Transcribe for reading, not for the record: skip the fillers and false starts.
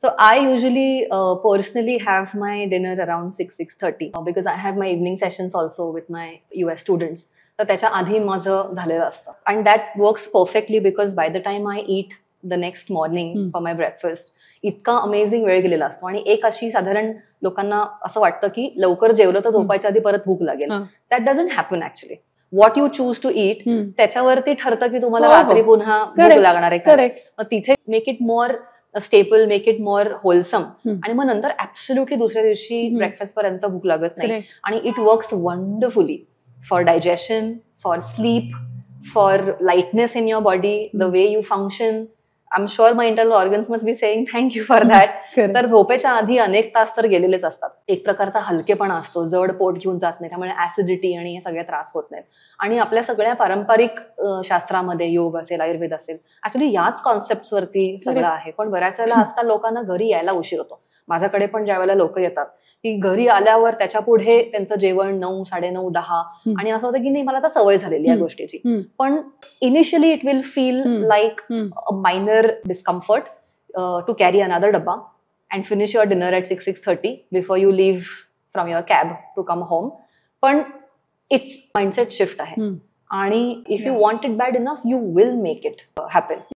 So I usually personally have my dinner around 6:30 because I have my evening sessions also with my US students. तर त्याच्या आधी माझं झालेलं असतं. And that works perfectly because by the time I eat the next morning for my breakfast, इतका amazing वेळ गेलेला असतो. आणि एक अशी साधारण लोकांना असं वाटतं की लवकर जेवलं तर झोपायच्या आधी परत भूक लागेल. That doesn't happen actually. What you choose to eat त्याच्यावरती ठरतं की तुम्हाला रात्री पुन्हा भूक लागणार आहे. मग तिथे make it more staple, make it more wholesome, आणि मग नंतर ऍब्सोल्युटली दुसऱ्या दिवशी ब्रेकफास्ट पर्यंत भूक लागत नाही. आणि it works wonderfully for digestion, for sleep, for lightness in your body, the way you function. I am sure my internal organs must be saying thank you for that. तर झोपेच्या आधी अनेक तास तर गेलेलेच असतात. एक प्रकारचा हलकेपणा असतो, जड पोट घेऊन जात नाही, त्यामुळे ऍसिडिटी आणि हे सगळे त्रास होत नाहीत. आणि आपल्या सगळ्या पारंपरिक शास्त्रामध्ये, योग असेल, आयुर्वेद असेल, ऍक्च्युली याच कॉन्सेप्ट वरती सगळं आहे. पण बऱ्याच वेळेला आजकाल लोकांना घरी यायला उशीर होतो. माझ्याकडे पण ज्या वेळेला लोक येतात की घरी आल्यावर त्याच्या पुढे त्यांचं जेवण 9, 9:30, 10, आणि असं होतं की नाही मला आता सवय झालेली या गोष्टीची. पण initially it will feel like a minor discomfort to carry another dabba and finish your dinner at 6:30 before you leave from your cab to come home. पण इट्स माइंडसेट शिफ्ट आहे. आणि if you want it bad enough, you will make it happen.